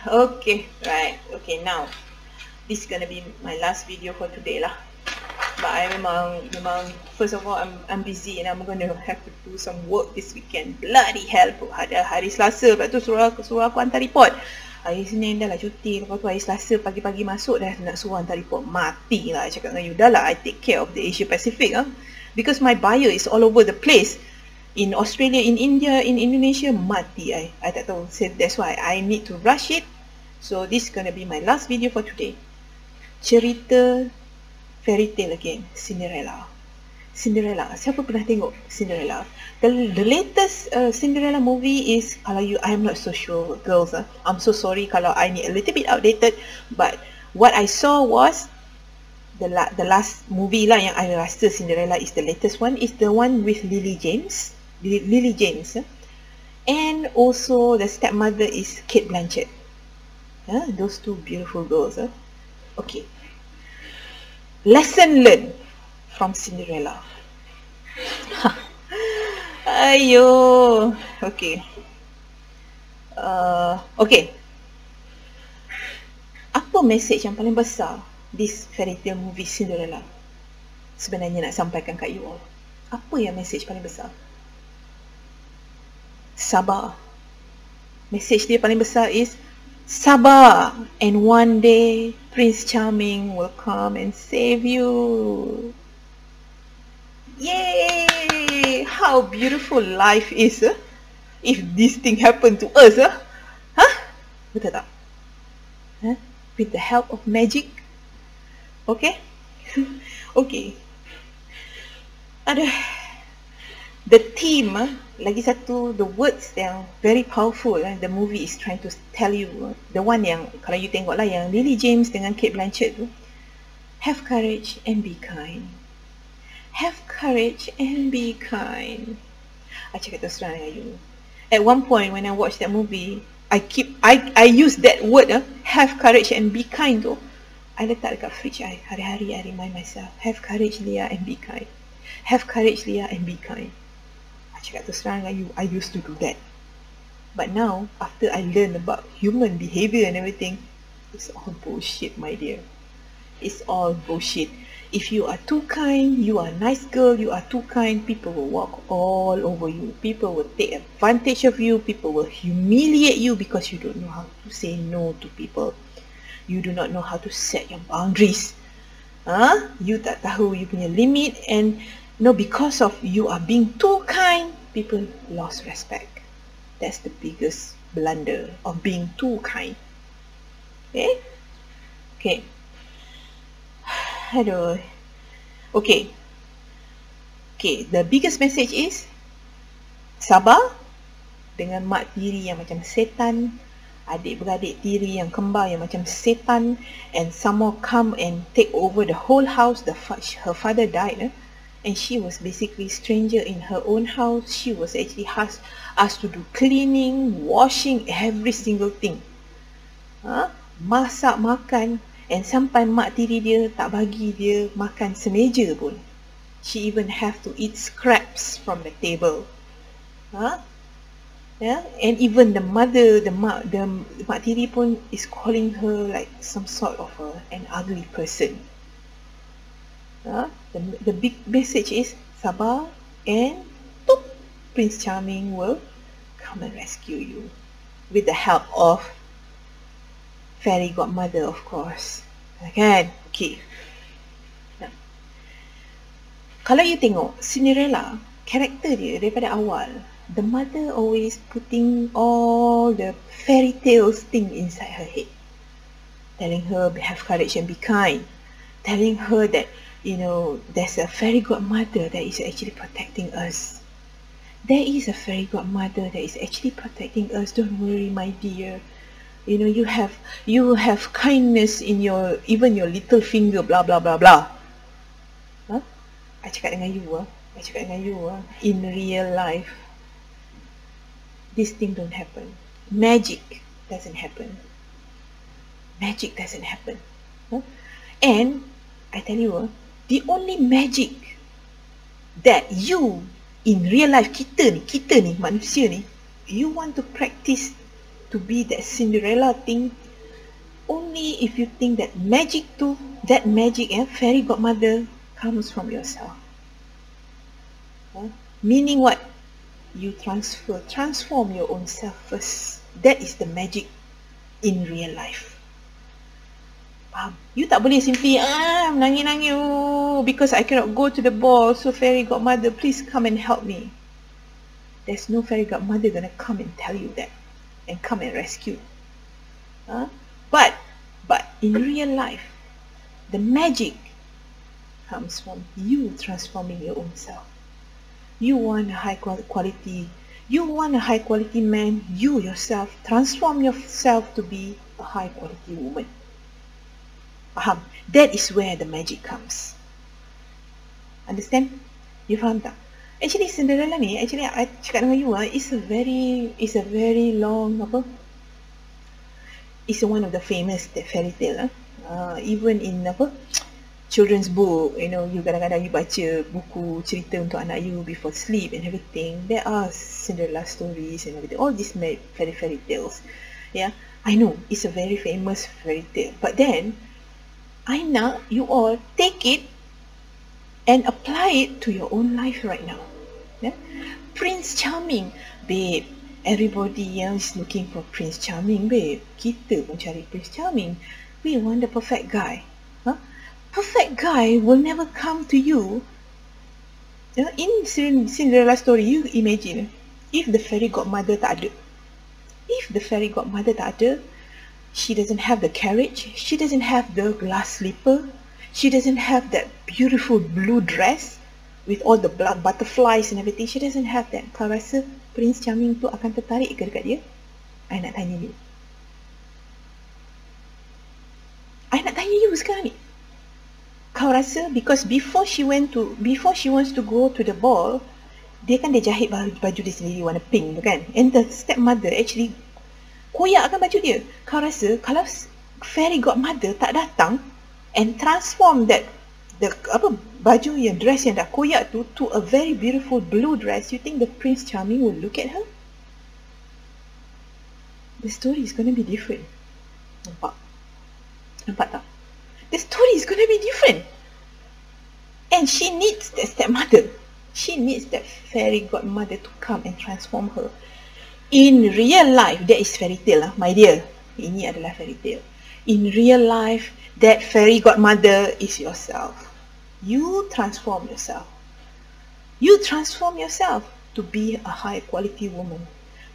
Okay, right. Okay, now this is gonna be my last video for today lah. But I memang first of all I'm busy and I'm gonna have to do some work this weekend. Bloody hell, ada hari Selasa, lepas tu suruh aku hantar report. Hari Senin dah lah cuti, lepas tu hari Selasa pagi-pagi masuk dah nak suruh hantar report. Mati lah cakap dengan you. Dah lah I take care of the Asia Pacific because my buyer is all over the place. In Australia, in India, in Indonesia, mati I tak tahu. So that's why I need to rush it. So this is gonna be my last video for today. Cerita Fairytale again, Cinderella. Cinderella, siapa pernah tengok Cinderella? The latest Cinderella movie is, kalau you, I'm not so sure girls, I'm so sorry kalau I need a little bit outdated, but what I saw was the last movie lah yang I rasa Cinderella is the latest one, is the one with Lily James, and also the stepmother is Kate Blanchett. Those two beautiful girls. Okay, lesson learned from Cinderella. Ayo, okay. Okay, apa message yang paling besar this fairy tale movie Cinderella sebenarnya nak sampaikan kat you all? Apa yang message paling besar? Sabar. Message dia paling besar is sabar, and one day Prince Charming will come and save you. Yay! How beautiful life is if this thing happen to us. Betul tak? With the help of magic. Okay? Okay. The theme, lagi satu, the words yang very powerful the movie is trying to tell you, the one yang kalau you tengok lah, yang Lily James dengan Kate Blanchett tu, have courage and be kind. Have courage and be kind. I cakap terus terang dengan you, at one point when I watched that movie, I use that word have courage and be kind tu, I letak dekat fridge I, hari-hari I remind myself, have courage Leah and be kind. Have courage Leah and be kind. Cakap terus terang dengan you, I used to do that. But now, after I learn about human behavior and everything, it's all bullshit, my dear. It's all bullshit. If you are too kind, you are a nice girl, you are too kind, people will walk all over you. People will take advantage of you. People will humiliate you because you don't know how to say no to people. You do not know how to set your boundaries. You tak tahu you punya limit, and because of you are being too kind, people lost respect. That's the biggest blunder of being too kind. Okay. Aduh. Okay, the biggest message is sabar dengan mak tiri yang macam setan, adik-beradik tiri yang kembar yang macam setan, and some more come and take over the whole house. Her father died, and she was basically stranger in her own house. She was actually asked to do cleaning, washing, every single thing. Masak, makan, and sampai mak tiri dia tak bagi dia makan semeja pun. She even have to eat scraps from the table. And even the mother, the mak tiri pun is calling her like some sort of an ugly person. The big message is sabar, and Prince Charming will come and rescue you with the help of fairy godmother, of course. Kan? Okay. Kalau you tengok Cinderella, karakter dia daripada awal, the mother always putting all the fairy tales thing inside her head, telling her have courage and be kind, telling her that there's a fairy godmother that is actually protecting us. There is a fairy godmother that is actually protecting us. Don't worry, my dear. You have kindness in even your little finger, blah blah blah blah. I cakap dengan you, in real life, this thing don't happen. Magic doesn't happen. And I tell you, the only magic that you in real life, kita ni manusia ni, you want to practice to be that Cinderella thing only if you think that magic too, that magic, fairy godmother comes from yourself. Meaning what? You transform your own self first. That is the magic in real life. Faham? You tak boleh simply nangis-nangis because I cannot go to the ball, so fairy godmother please come and help me. There's no fairy godmother gonna come and tell you that and come and rescue. But in real life, the magic comes from you transforming your own self. You want a high quality man, you yourself transform yourself to be a high quality woman. Faham? That is where the magic comes. Understand? You faham tak? Actually Cinderella ni, actually I cakap dengan you, it's a very long it's one of the famous fairy tale. Even in children's book, you know, you kadang-kadang you baca buku cerita untuk anak you before sleep and everything, there are Cinderella stories and everything, all these fairy tales. Yeah, I know it's a very famous fairy tale, but then I know you all take it and apply it to your own life right now. Yeah? Prince Charming, babe, everybody else looking for Prince Charming, babe. Kita pun cari Prince Charming. We want the perfect guy. Perfect guy will never come to you. In Cinderella story, you imagine if the fairy godmother tak ada. If the fairy godmother tak ada, she doesn't have the carriage, she doesn't have the glass slipper, she doesn't have that beautiful blue dress with all the butterflies and everything, she doesn't have that. Kau rasa Prince Charming tu akan tertarik ke dekat dia? I nak tanya you. I nak tanya you sekarang ni. Kau rasa because before she wants to go to the ball, dia jahit baju dia sendiri warna pink tu kan, and the stepmother actually koyakkan baju dia. Kau rasa kalau fairy godmother tak datang and transform the baju yang dress yang dah koyak tu to a very beautiful blue dress, you think the Prince Charming will look at her? The story is going to be different. Nampak tak? The story is going to be different. And she needs that stepmother. She needs that fairy godmother to come and transform her. In real life, that is fairy tale, my dear. Ini adalah fairy tale. In real life, that fairy godmother is yourself. You transform yourself. You transform yourself to be a high quality woman,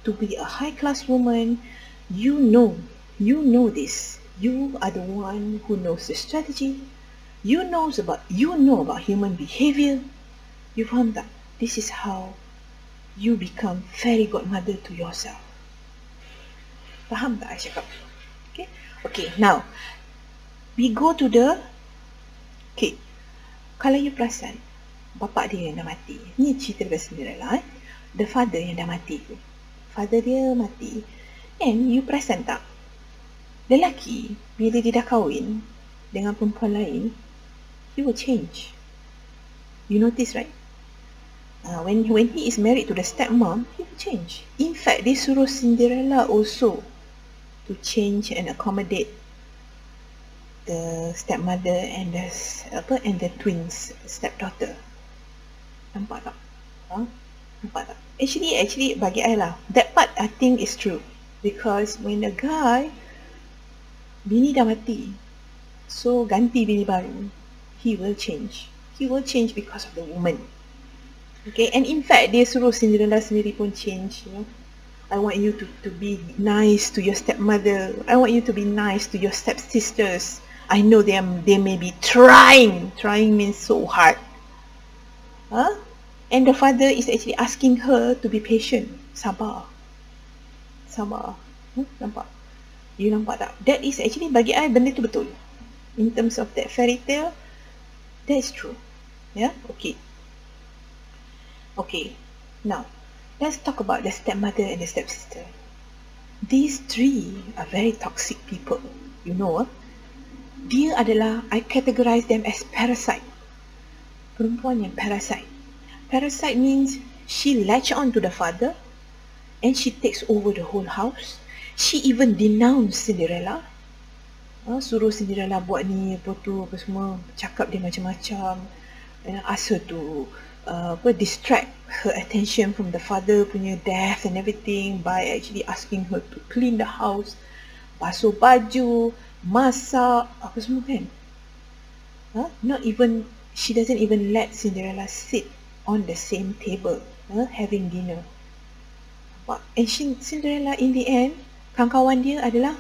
to be a high class woman. You know this. You are the one who knows the strategy. You know about human behavior. You faham tak? This is how you become fairy godmother to yourself. Faham tak I cakap? Okay, now we go to the kalau you perasan bapak dia yang dah mati. Ni cerita daripada Cinderella. The father yang dah mati tu. Father dia mati. And you perasan tak? Lelaki, bila dia dah kahwin dengan perempuan lain, he will change. You notice, right? When he is married to the stepmom, he will change. In fact, dia suruh Cinderella also to change and accommodate the stepmother and the twins stepdaughter. Nampak tak? Nampak tak? Actually, bagi I lah, that part I think is true. Because when the guy, bini dah mati, so ganti bini baru, he will change. He will change because of the woman. Okay, and in fact, dia suruh Cinderella sendiri pun change. You know, I want you to be nice to your stepmother. I want you to be nice to your stepsisters. I know they may be trying. Trying means so hard. And the father is actually asking her to be patient. Sabar. Nampak? You nampak tak? That is actually, bagi I, benda tu betul. In terms of that fairy tale, that is true. Yeah? Okay. Now, let's talk about the stepmother and the stepsister. These three are very toxic people. You know, dia adalah, I categorize them as parasite. Perempuan yang parasite. Parasite means she latch on to the father and she takes over the whole house. She even denounced Cinderella. Suruh Cinderella buat ni apa tu apa semua, cakap dia macam-macam, and ask her to distract her attention from the father punya death and everything by actually asking her to clean the house, basuh baju, masak, apa semua kan. Not even, she doesn't even let Cinderella sit on the same table having dinner. And Cinderella in the end, kawan-kawan dia adalah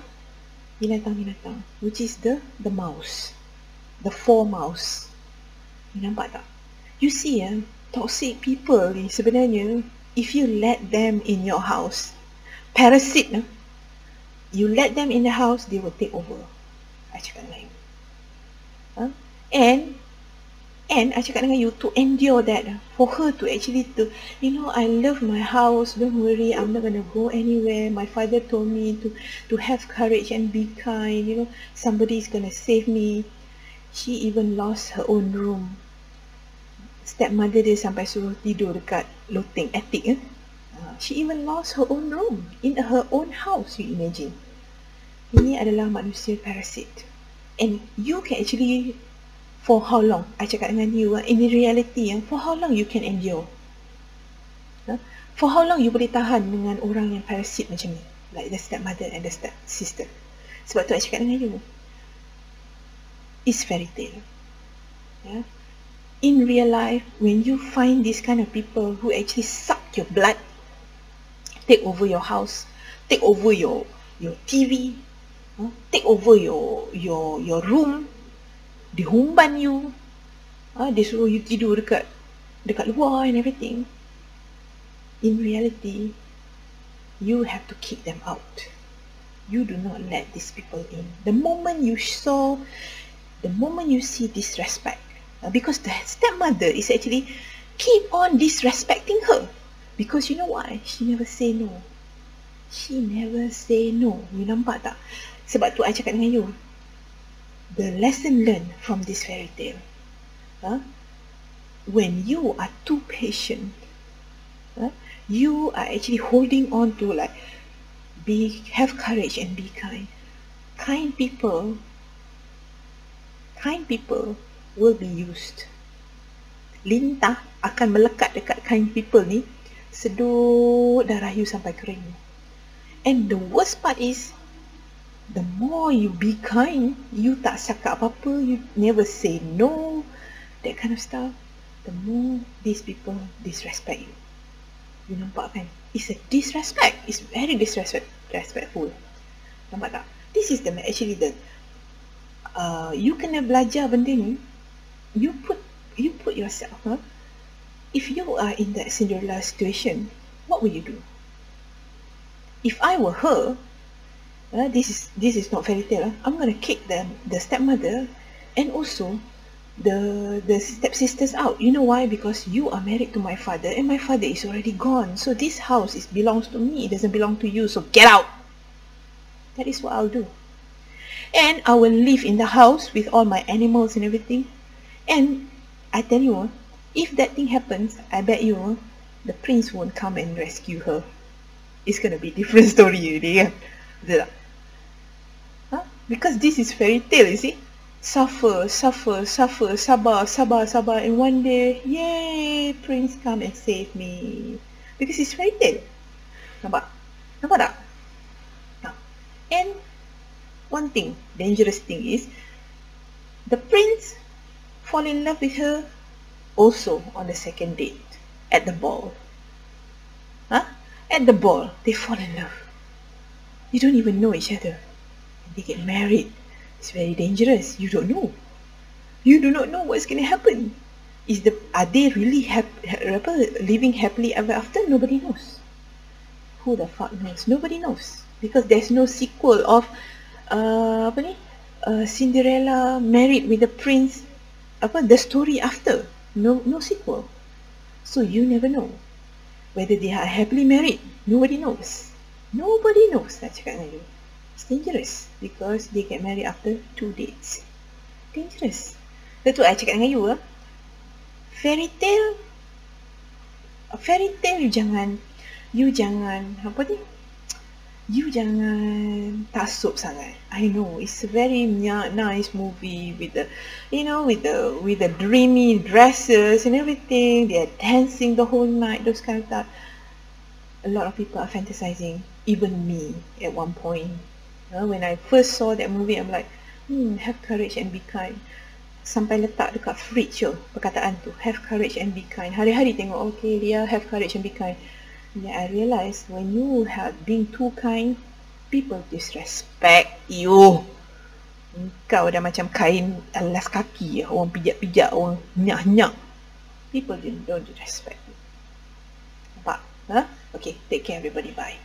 binatang-binatang, which is the mouse, the 4 mouse. You nampak tak? You see toxic people ni sebenarnya, if you let them in your house, parasite, you let them in the house, they will take over. I cakap dengan you. And I cakap dengan you to endure that, for her to actually to, I love my house, don't worry, I'm not going to go anywhere. My father told me to have courage and be kind, somebody's going to save me. She even lost her own room. Stepmother dia sampai suruh tidur dekat loteng, attic. She even lost her own room in her own house, you imagine. Ini adalah manusia parasit. And you can actually, for how long? I cakap dengan you, in reality, for how long you can endure? For how long you boleh tahan dengan orang yang parasit macam ni, like the stepmother and the step sister? Sebab tu I cakap dengan you, it's fairy tale. In real life, when you find this kind of people who actually suck your blood, take over your house, take over your TV, take over your room, dia humban you, dia suruh you tidur dekat luar and everything. In reality, you have to kick them out. You do not let these people in. The moment you see disrespect, because the stepmother is actually keep on disrespecting her, because you know why? She never say no. She never say no. You nampak tak? Sebab tu I cakap dengan you, the lesson learned from this fairy tale, when you are too patient, you are actually holding on to like, have courage and be kind. Kind people will be used. Lintah akan melekat dekat kind people ni, sedut darah you sampai kering. And the worst part is, the more you be kind, you tak cakap apa-apa, you never say no, that kind of stuff, the more these people disrespect you. You nampak kan? It's a disrespect. It's very disrespectful. Nampak tak? This is actually the you kena belajar benda ni. You put yourself, if you are in that Cinderella situation, what will you do? If I were her, this is not fairy tale, I'm gonna kick the stepmother and also the stepsisters out. You know why? Because you are married to my father and my father is already gone, so this house belongs to me, it doesn't belong to you, so get out. That is what I'll do. And I will live in the house with all my animals and everything. And I tell you, if that thing happens, I bet you the prince won't come and rescue her. It's gonna be different story already, kan? Because this is fairy tale, you see. Suffer, sabar, and one day, yay, prince come and save me. Because it's fairy tale. Nampak tak? And one thing, dangerous thing is, the prince fall in love with her also on the second date, at the ball. At the ball, they fall in love. You don't even know each other. They get married. It's very dangerous. You don't know. You do not know what's going to happen. Are they really living happily ever after? Nobody knows. Who the fuck knows? Nobody knows. Because there's no sequel of Cinderella married with the prince, the story after. No sequel. So you never know whether they are happily married. Nobody knows. Nobody knows. Saya cakap dengan you. It's dangerous because they get married after 2 dates. Dangerous. Betul, I cakap dengan you, fairy tale you jangan you jangan taksub sangat. I know it's a very nice movie with the, with the dreamy dresses and everything. They are dancing the whole night. Those kind of stuff. A lot of people are fantasizing. Even me at one point. When I first saw that movie, I'm like, have courage and be kind. Sampai letak dekat fridge je perkataan tu, have courage and be kind. Hari-hari tengok, okay Lia, have courage and be kind. Then I realised when you have been too kind, people disrespect you. Kau dah macam kain alas kaki, orang pijak-pijak, orang nyak-nyak. People don't respect you. Nampak? Okay, take care everybody, bye.